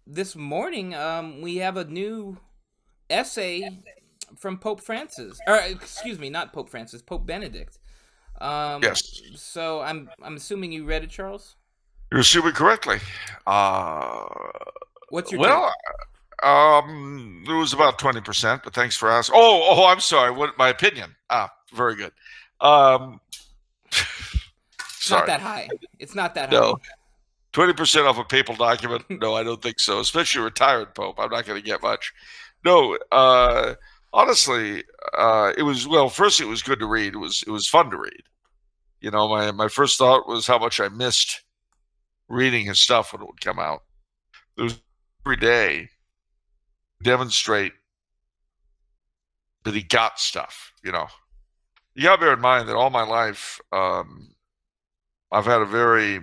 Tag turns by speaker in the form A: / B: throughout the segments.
A: this morning, we have a new essay from Pope Francis, or excuse me, not Pope Francis, Pope Benedict. Um,
B: Yes,
A: so I'm assuming you read it, Charles.
B: you're assuming correctly. Uh,
A: What's your
B: well,
A: take?
B: it was about 20%, but thanks for asking. I'm sorry. What my opinion? Very good. Um,
A: It's not
B: sorry.
A: that high. It's not that
B: No,
A: high.
B: 20% off a papal document? No, I don't think so. Especially a retired pope. I'm not going to get much. No, honestly, it was well. First, it was good to read. It was fun to read. My first thought was how much I missed reading his stuff when it would come out. There was every day demonstrate that he got stuff. You got to bear in mind that all my life, I've had a very,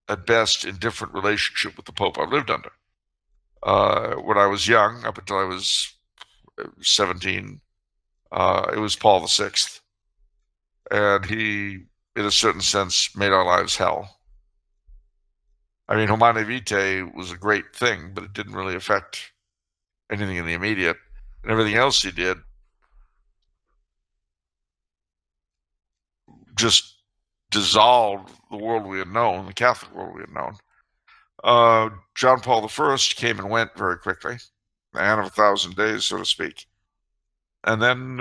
B: at best, indifferent relationship with the Pope I've lived under. When I was young, up until I was 17, it was Paul VI, and he, in a certain sense, made our lives hell. I mean, Humane Vitae was a great thing, but it didn't really affect anything in the immediate. And everything else he did just dissolved the world we had known, the Catholic world we had known. John Paul I came and went very quickly, man of 1,000 days, so to speak. And then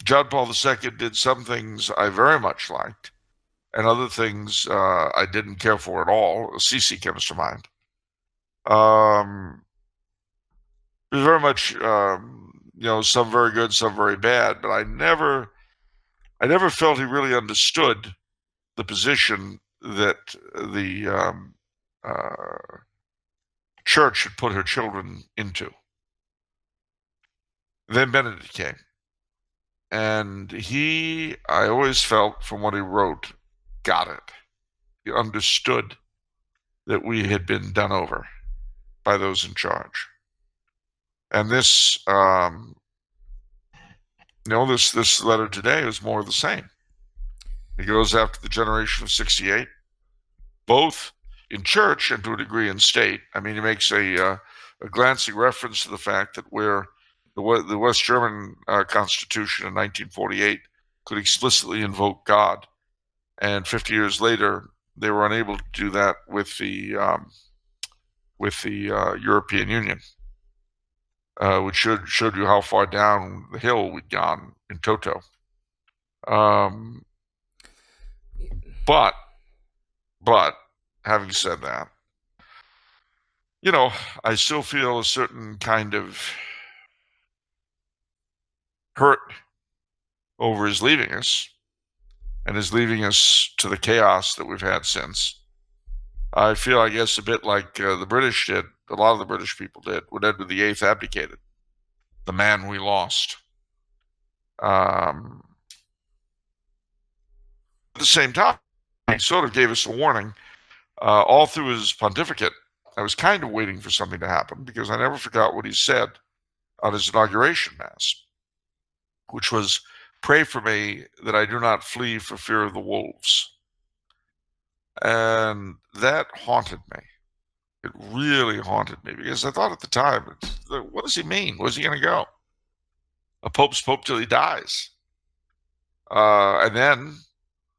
B: John Paul II did some things I very much liked, and other things I didn't care for at all. Assisi comes to mind. It was very much, some very good, some very bad, but I never felt he really understood the position that the church had put her children into. Then Benedict came. And I always felt from what he wrote, got it. He understood that we had been done over by those in charge. And this letter today is more of the same. He goes after the generation of 68, both in church and to a degree in state. I mean, he makes a glancing reference to the fact that where the West German Constitution in 1948 could explicitly invoke God, and 50 years later they were unable to do that with the European Union, which showed you how far down the hill we'd gone in toto. Um, but but having said that, I still feel a certain kind of hurt over his leaving us, and his leaving us to the chaos that we've had since. I feel, I guess, a bit like the British did, a lot of the British people did, when Edward VIII abdicated, the man we lost. At the same time, he sort of gave us a warning. All through his pontificate, I was kind of waiting for something to happen because I never forgot what he said on his inauguration mass, which was, "Pray for me that I do not flee for fear of the wolves." And that haunted me. It really haunted me because I thought at the time, what does he mean? Where's he going to go? A pope's pope till he dies. And then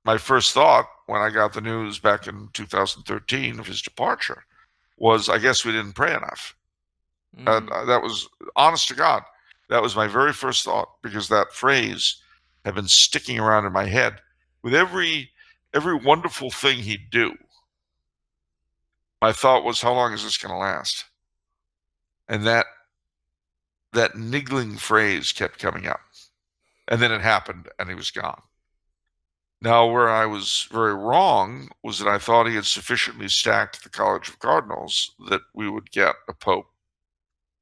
B: my first thought when I got the news back in 2013 of his departure was, I guess we didn't pray enough. And
A: Mm.
B: that was, honest to God, that was my very first thought, because that phrase had been sticking around in my head with every wonderful thing he'd do. My thought was, how long is this going to last? And that niggling phrase kept coming up. And then it happened, and he was gone. Now, where I was very wrong was that I thought he had sufficiently stacked the College of Cardinals that we would get a pope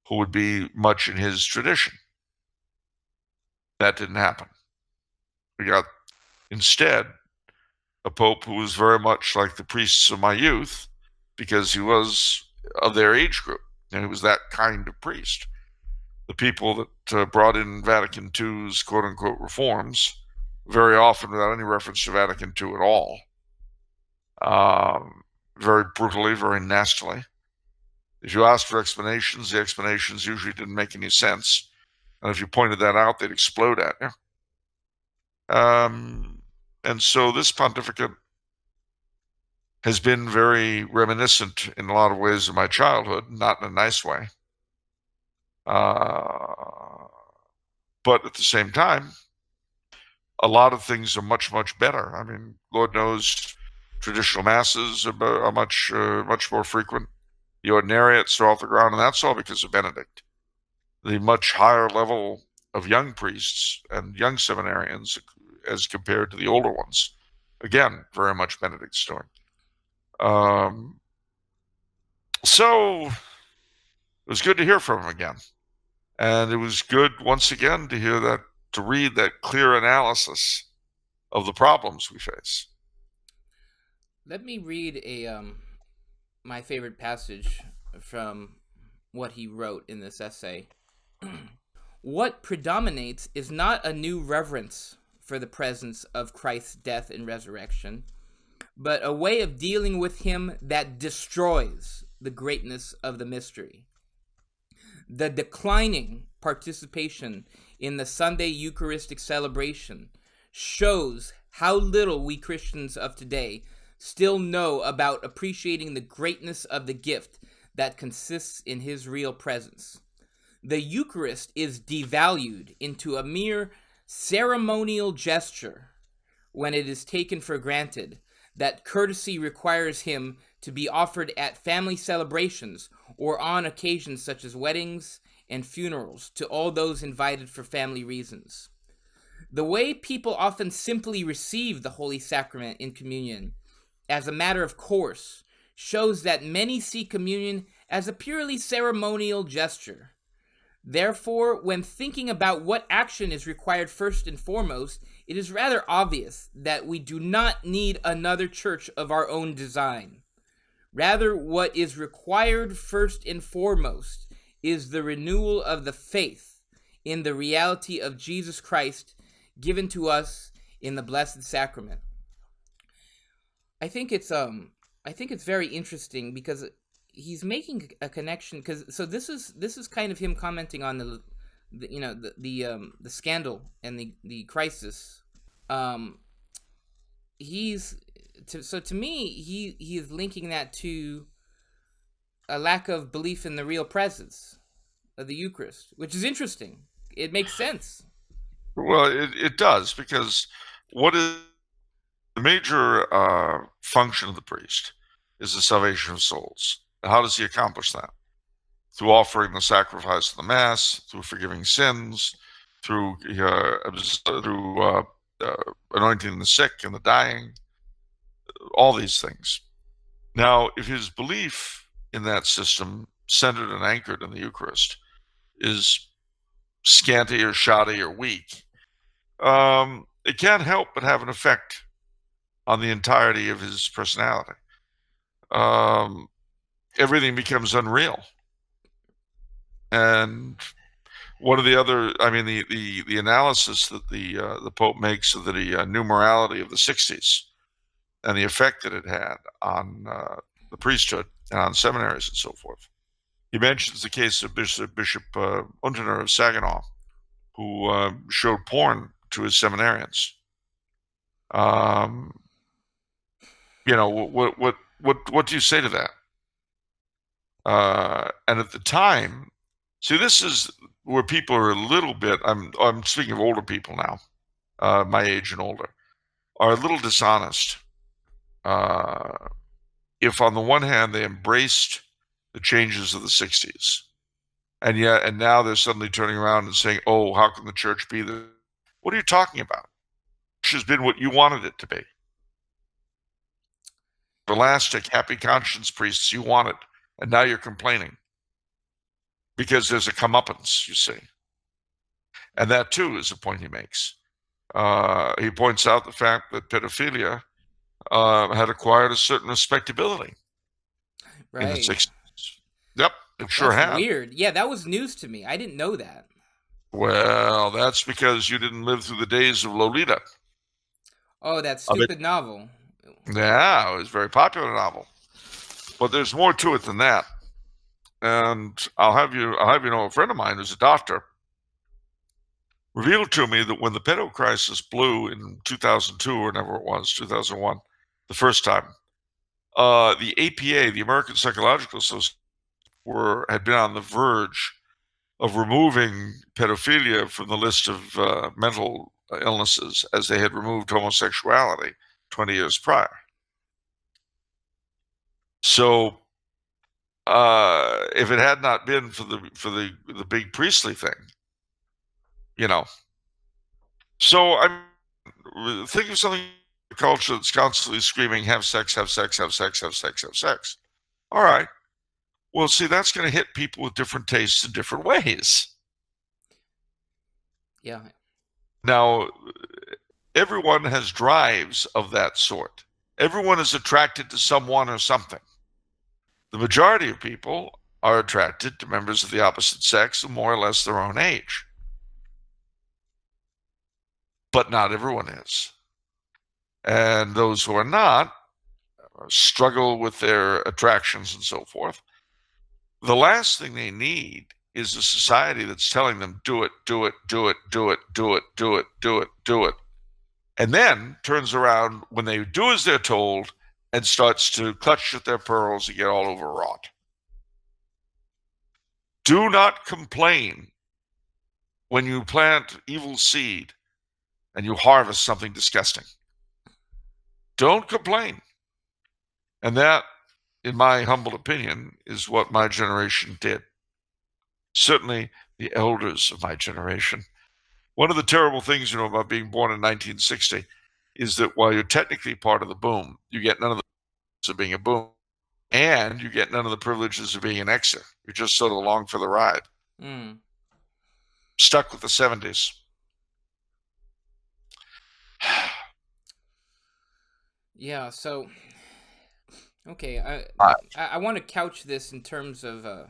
B: who would be much in his tradition. That didn't happen. We got, instead, a pope who was very much like the priests of my youth, because he was of their age group, and he was that kind of priest. The people that brought in Vatican II's quote-unquote reforms, very often without any reference to Vatican II at all, very brutally, very nastily. If you asked for explanations, the explanations usually didn't make any sense. And if you pointed that out, they'd explode at you. And so this pontificate has been very reminiscent in a lot of ways of my childhood, not in a nice way. But at the same time, a lot of things are much, much better. I mean, Lord knows traditional masses are much more frequent. The ordinariates are off the ground, and that's all because of Benedict. The much higher level of young priests and young seminarians as compared to the older ones. Again, very much Benedict's story. So it was good to hear from him again. And it was good once again to read that clear analysis of the problems we face.
A: Let me read my favorite passage from what he wrote in this essay. What predominates is not a new reverence for the presence of Christ's death and resurrection, but a way of dealing with him that destroys the greatness of the mystery. The declining participation in the Sunday Eucharistic celebration shows how little we Christians of today still know about appreciating the greatness of the gift that consists in his real presence. The Eucharist is devalued into a mere ceremonial gesture when it is taken for granted that courtesy requires him to be offered at family celebrations or on occasions such as weddings and funerals to all those invited for family reasons. The way people often simply receive the Holy Sacrament in communion as a matter of course shows that many see communion as a purely ceremonial gesture. Therefore, when thinking about what action is required first and foremost, it is rather obvious that we do not need another church of our own design. Rather, what is required first and foremost is the renewal of the faith in the reality of Jesus Christ given to us in the Blessed Sacrament. I think it's very interesting because he's making a connection, so this is kind of him commenting on the scandal and the crisis. To me he is linking that to a lack of belief in the real presence of the Eucharist, which is interesting. It makes sense.
B: Well, it does, because what is the major function of the priest is the salvation of souls. How does he accomplish that? Through offering the sacrifice of the Mass, through forgiving sins, through anointing the sick and the dying, all these things. Now, if his belief in that system, centered and anchored in the Eucharist, is scanty or shoddy or weak, it can't help but have an effect on the entirety of his personality. Everything becomes unreal. And one of the other, I mean, the analysis that the Pope makes of the new morality of the 60s and the effect that it had on the priesthood and on seminaries and so forth. He mentions the case of Bishop Unterner of Saginaw, who showed porn to his seminarians. What do you say to that? And at the time, see, this is where people are a little bit, I'm speaking of older people now, my age and older, are a little dishonest. If on the one hand they embraced the changes of the 60s, and now they're suddenly turning around and saying, oh, how can the church be this? What are you talking about? The church has been what you wanted it to be. Elastic, happy conscience priests you wanted, and now you're complaining because there's a comeuppance, you see. And that too is a point he makes. He points out the fact that pedophilia had acquired a certain respectability in the 60s. Yep, it sure had.
A: That's weird. Yeah, that was news to me. I didn't know that.
B: Well, that's because you didn't live through the days of Lolita.
A: Oh, that stupid novel.
B: Yeah, it was a very popular novel. But there's more to it than that. and I'll have you know, a friend of mine who's a doctor revealed to me that when the pedo crisis blew in 2002 or whenever it was, 2001, the first time, the APA, the American Psychological Association, had been on the verge of removing pedophilia from the list of mental illnesses, as they had removed homosexuality 20 years prior. So, if it had not been for the big priestly thing, you know. So think of something in culture that's constantly screaming, "Have sex, have sex, have sex, have sex, have sex." All right. Well, see, that's going to hit people with different tastes in different ways.
A: Yeah.
B: Now, everyone has drives of that sort. Everyone is attracted to someone or something. The majority of people are attracted to members of the opposite sex of more or less their own age. But not everyone is. And those who are not struggle with their attractions and so forth. The last thing they need is a society that's telling them, do it, do it, do it, do it, do it, do it, do it, do it. And then turns around when they do as they're told and starts to clutch at their pearls and get all overwrought. Do not complain when you plant evil seed and you harvest something disgusting. Don't complain. And that, in my humble opinion, is what my generation did. Certainly the elders of my generation. One of the terrible things, about being born in 1960 is that while you're technically part of the boom, you get none of the privileges of being a boom, and you get none of the privileges of being an exer. You're just sort of along for the ride. Stuck with the 70s.
A: Yeah, so okay, I want to couch this in terms of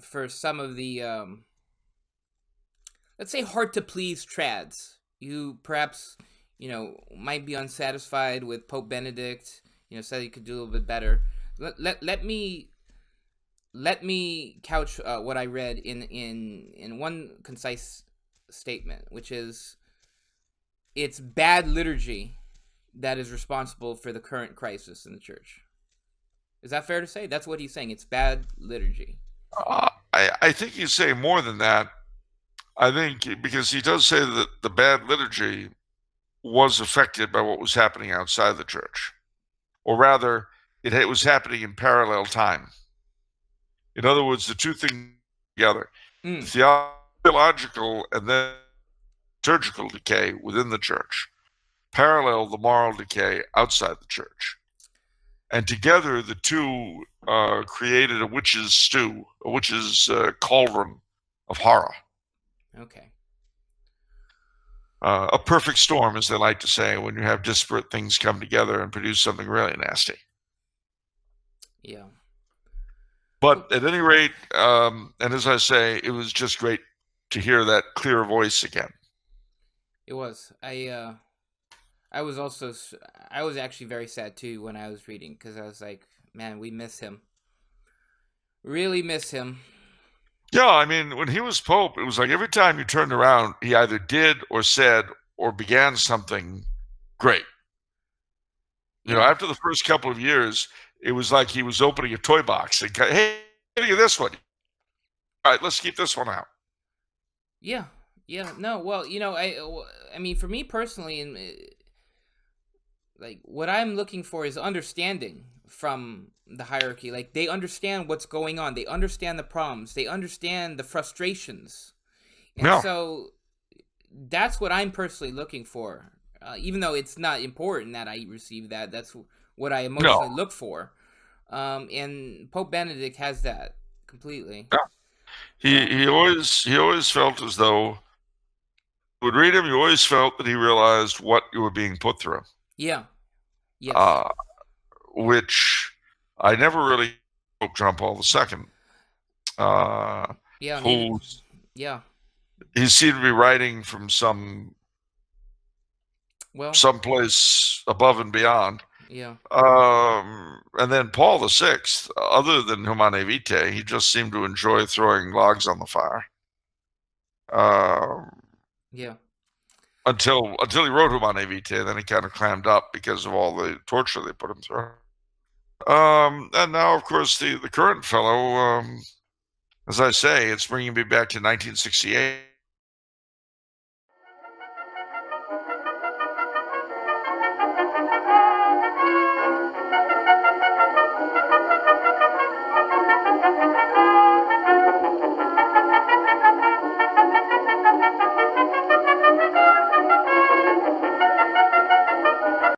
A: for some of the let's say hard to please trads. You perhaps might be unsatisfied with Pope Benedict. Said he could do a little bit better. Let me couch what I read in one concise statement, which is it's bad liturgy that is responsible for the current crisis in the church. Is that fair to say? That's what he's saying. It's bad liturgy.
B: I think he's saying more than that. I think because he does say that the bad liturgy was affected by what was happening outside the church, or rather, it was happening in parallel time. In other words, the two things together, theological and then liturgical decay within the church, parallel the moral decay outside the church. And together, the two created a witch's stew, a witch's cauldron of horror.
A: Okay.
B: A perfect storm, as they like to say, when you have disparate things come together and produce something really nasty.
A: Yeah.
B: But at any rate, and as I say, it was just great to hear that clear voice again.
A: It was. I was actually very sad too when I was reading, because I was like, man, we miss him. Really miss him.
B: Yeah, I mean, when he was Pope, it was like every time you turned around, he either did or said or began something great. After the first couple of years, it was like he was opening a toy box and, hey, look at this one. All right, let's keep this one out.
A: Yeah. No, well, I mean, for me personally, like what I'm looking for is understanding from the hierarchy. Like they understand what's going on. They understand the problems. They understand the frustrations. And so that's what I'm personally looking for. Even though it's not important that I receive that, that's what I emotionally look for. And Pope Benedict has that completely.
B: Yeah. He always felt as though you would read him, you always felt that he realized what you were being put through.
A: Yeah. Yes.
B: Which I never really Pope John Paul II. He seemed to be writing from someplace above and beyond.
A: Yeah.
B: And then Paul VI, other than Humane Vitae, he just seemed to enjoy throwing logs on the fire.
A: Yeah.
B: Until he wrote Humane Vitae, then he kind of clammed up because of all the torture they put him through. And now, of course, the current fellow, as I say, it's bringing me back to 1968.